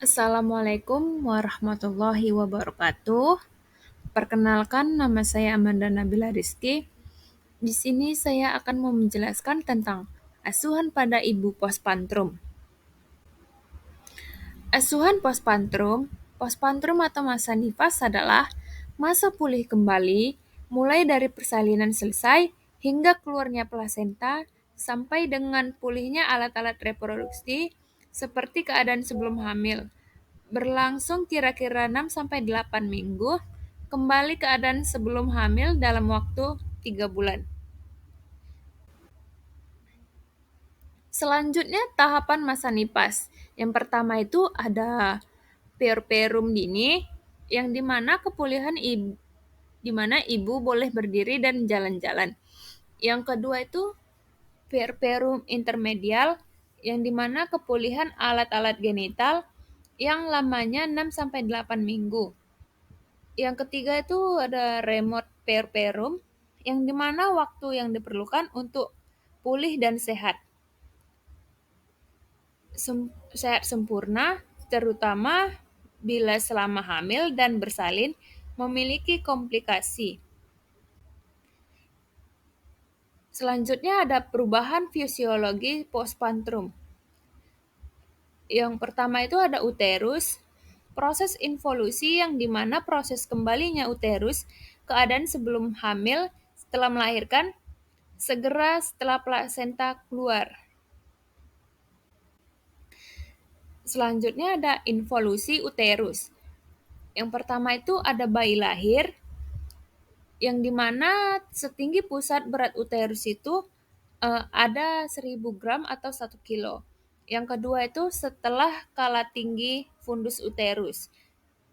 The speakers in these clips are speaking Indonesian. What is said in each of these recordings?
Assalamualaikum warahmatullahi wabarakatuh. Perkenalkan, nama saya Amanda Nabila Rizky. Di sini saya akan mau menjelaskan tentang asuhan pada ibu pospantrum. Asuhan pospantrum atau masa nifas adalah masa pulih kembali mulai dari persalinan selesai hingga keluarnya plasenta sampai dengan pulihnya alat-alat reproduksi seperti keadaan sebelum hamil. Berlangsung kira-kira 6-8 minggu, kembali keadaan sebelum hamil dalam waktu 3 bulan. Selanjutnya tahapan masa nipas. Yang pertama itu ada puerperum dini, yang dimana kepulihan dimana ibu boleh berdiri dan jalan-jalan. Yang kedua itu puerperum intermedial, yang dimana kepulihan alat-alat genital yang lamanya 6-8 minggu. Yang ketiga itu ada remote puerperum, yang dimana waktu yang diperlukan untuk pulih dan sehat. Sehat sempurna, terutama bila selama hamil dan bersalin memiliki komplikasi. Selanjutnya ada perubahan fisiologi pospantrum. Yang pertama itu ada uterus, proses involusi yang dimana proses kembalinya uterus keadaan sebelum hamil setelah melahirkan segera setelah plasenta keluar. Selanjutnya ada involusi uterus. Yang pertama itu ada bayi lahir, yang dimana setinggi pusat berat uterus itu ada 1000 gram atau 1 kilo. Yang kedua itu setelah kala tinggi fundus uterus,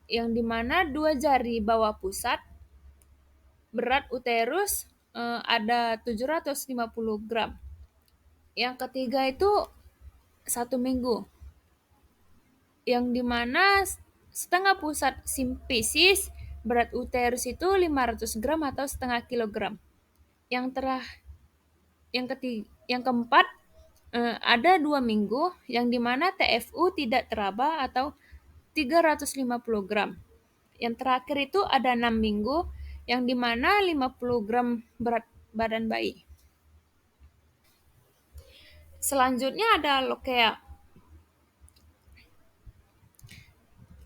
yang dimana 2 jari bawah pusat berat uterus ada 750 gram. Yang ketiga itu 1 minggu, yang dimana setengah pusat simfisis berat uterus itu 500 gram atau setengah kilogram. Yang keempat ada 2 minggu, yang dimana TFU tidak teraba atau 350 gram. Yang terakhir itu ada 6 minggu, yang dimana 50 gram berat badan bayi. Selanjutnya ada lokea.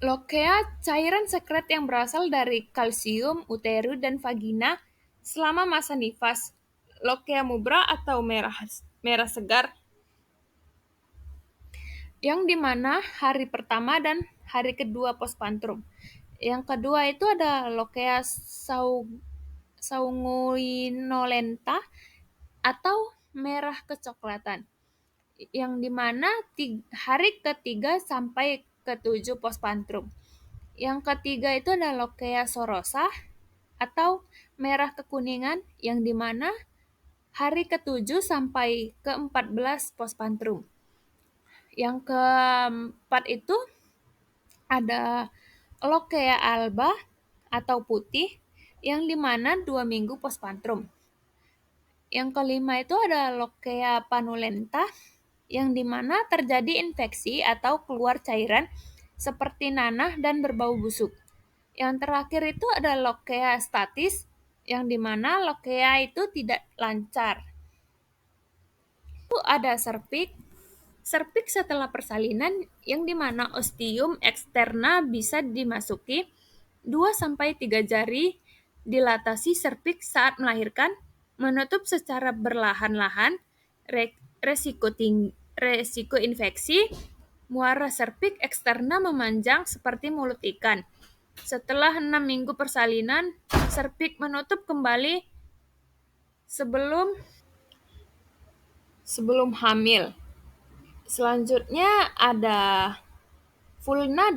Lokea, cairan sekret yang berasal dari kalsium, uterus, dan vagina selama masa nifas. Lokea mubra atau merah segar, yang dimana hari pertama dan hari kedua pospantrum. Yang kedua itu ada lokea sanguinolenta atau merah kecoklatan, yang dimana hari ketiga sampai ketujuh pospantrum. Yang ketiga itu ada lokea sorosa atau merah kekuningan, yang dimana hari ketujuh sampai ke-14 pospantrum. Yang keempat itu ada lokea alba atau putih, yang dimana 2 minggu pospantrum. Yang kelima itu ada lokea panulenta, yang dimana terjadi infeksi atau keluar cairan seperti nanah dan berbau busuk. Yang terakhir itu ada lokea statis, yang dimana lokea itu tidak lancar. Itu ada serviks setelah persalinan, yang dimana ostium eksterna bisa dimasuki 2-3 jari, dilatasi serviks saat melahirkan, menutup secara berlahan-lahan, resiko infeksi, muara serviks eksterna memanjang seperti mulut ikan. Setelah 6 minggu persalinan, serviks menutup kembali sebelum hamil. Selanjutnya ada vulva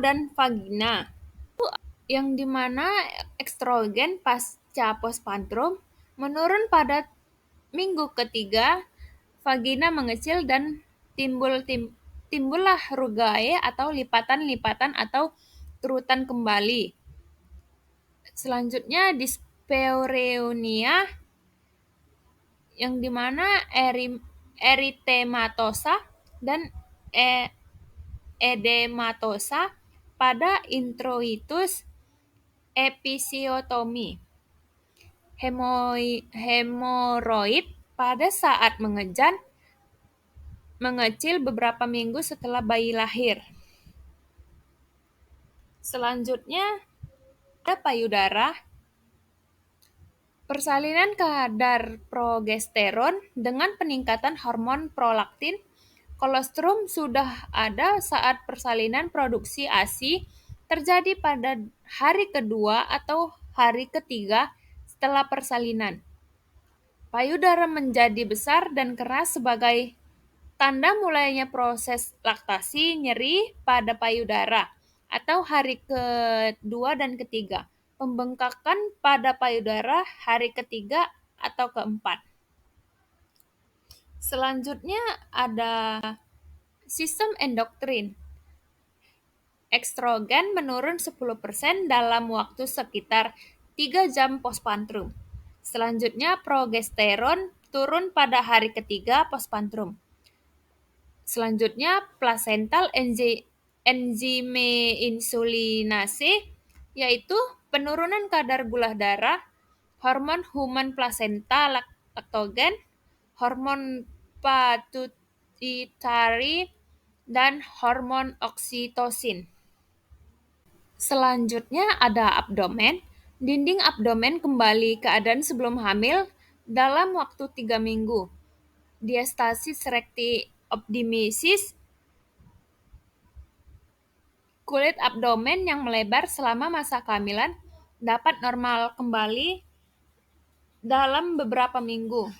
dan vagina, yang dimana estrogen pasca pospantrum menurun pada minggu ketiga, vagina mengecil dan timbullah rugae atau lipatan-lipatan atau kerutan kembali. Selanjutnya dyspareunia, yang dimana eritematosa dan edematosa pada introitus episiotomi, hemoroid pada saat mengecil beberapa minggu setelah bayi lahir. Selanjutnya ada payudara. Persalinan kadar progesteron dengan peningkatan hormon prolaktin. Kolostrum sudah ada saat persalinan produksi ASI terjadi pada hari kedua atau hari ketiga setelah persalinan. Payudara menjadi besar dan keras sebagai tanda mulainya proses laktasi, nyeri pada payudara atau hari kedua dan ketiga. Pembengkakan pada payudara hari ketiga atau keempat. Selanjutnya ada sistem endokrin. Estrogen menurun 10% dalam waktu sekitar 3 jam postpartum. Selanjutnya progesteron turun pada hari ketiga postpartum. Selanjutnya placental enzim insulinase, yaitu penurunan kadar gula darah, hormon human placenta laktogen, hormon pituitary, dan hormon oksitosin. Selanjutnya ada abdomen. Dinding abdomen kembali keadaan sebelum hamil dalam waktu 3 minggu. Diastasis recti abdominis, kulit abdomen yang melebar selama masa kehamilan dapat normal kembali dalam beberapa minggu.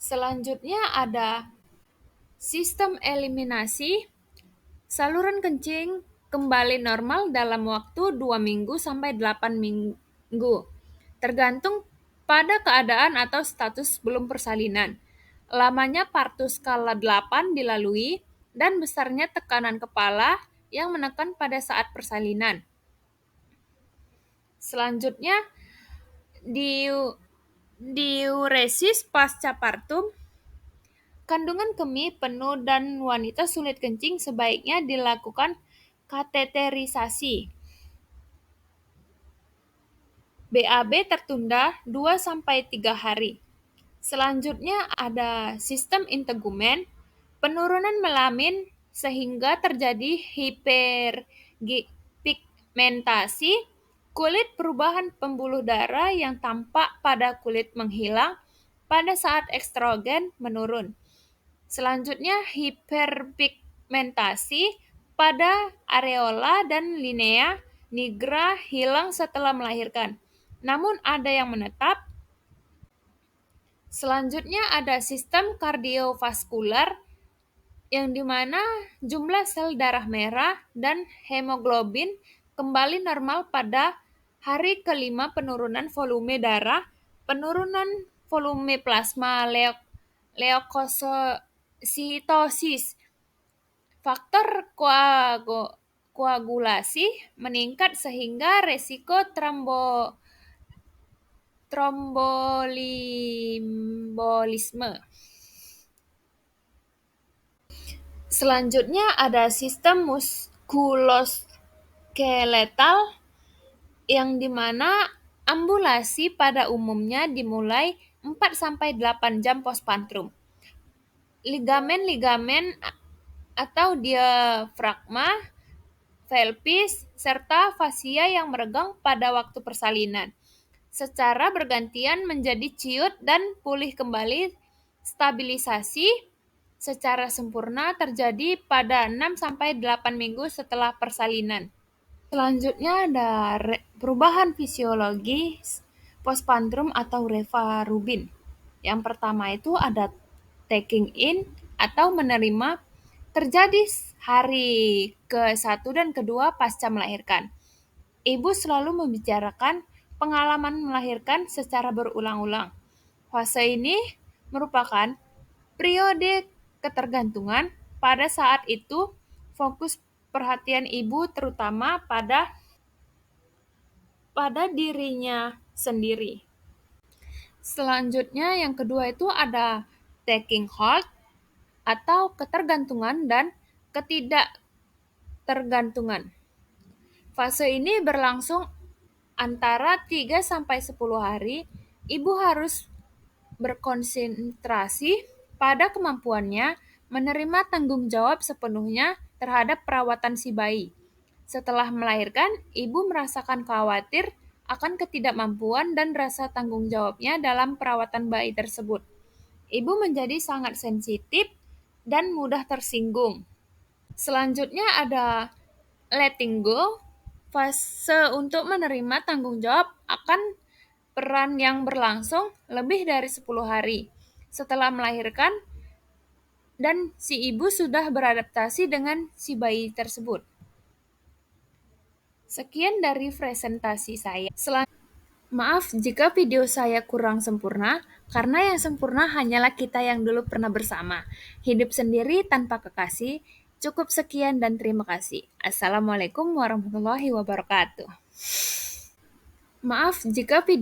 Selanjutnya ada sistem eliminasi. Saluran kencing kembali normal dalam waktu 2 minggu sampai 8 minggu, tergantung pada keadaan atau status sebelum persalinan. Lamanya partus skala 8 dilalui, dan besarnya tekanan kepala yang menekan pada saat persalinan. Selanjutnya, diuresis pasca partum. Kandungan kemih penuh dan wanita sulit kencing sebaiknya dilakukan kateterisasi. BAB tertunda 2-3 hari. Selanjutnya ada sistem integumen. Penurunan melamin sehingga terjadi hiperpigmentasi kulit, perubahan pembuluh darah yang tampak pada kulit menghilang pada saat estrogen menurun. Selanjutnya hiperpigmentasi pada areola dan linea nigra hilang setelah melahirkan, namun ada yang menetap. Selanjutnya ada sistem kardiovaskular, yang dimana jumlah sel darah merah dan hemoglobin kembali normal pada hari kelima. Penurunan volume darah, penurunan volume plasma leukositosis, faktor koagulasi meningkat sehingga resiko tromboembolisme. Selanjutnya ada sistem muskuloskeletal, yang dimana ambulasi pada umumnya dimulai 4-8 jam postpartum. Ligamen-ligamen atau diafragma, pelvis, serta fasia yang meregang pada waktu persalinan secara bergantian menjadi ciut dan pulih kembali. Stabilisasi secara sempurna terjadi pada 6-8 minggu setelah persalinan. Selanjutnya ada perubahan fisiologis postpartum atau Reva Rubin. Yang pertama itu ada taking in atau menerima, terjadi hari ke-1 dan kedua pasca melahirkan. Ibu selalu membicarakan pengalaman melahirkan secara berulang-ulang. Fase ini merupakan periode ketergantungan. Pada saat itu, fokus perhatian ibu terutama pada dirinya sendiri. Selanjutnya yang kedua itu ada taking hold atau ketergantungan dan ketidaktergantungan. Fase ini berlangsung antara 3 sampai 10 hari. Ibu harus berkonsentrasi pada kemampuannya menerima tanggung jawab sepenuhnya terhadap perawatan si bayi. Setelah melahirkan, ibu merasakan khawatir akan ketidakmampuan dan rasa tanggung jawabnya dalam perawatan bayi tersebut. Ibu menjadi sangat sensitif dan mudah tersinggung. Selanjutnya ada letting go, fase untuk menerima tanggung jawab akan peran yang berlangsung lebih dari 10 hari setelah melahirkan dan si ibu sudah beradaptasi dengan si bayi tersebut. Sekian dari presentasi saya. Maaf jika video saya kurang sempurna, karena yang sempurna hanyalah kita yang dulu pernah bersama. Hidup sendiri tanpa kekasih. Cukup sekian dan terima kasih. Assalamualaikum warahmatullahi wabarakatuh. Maaf jika video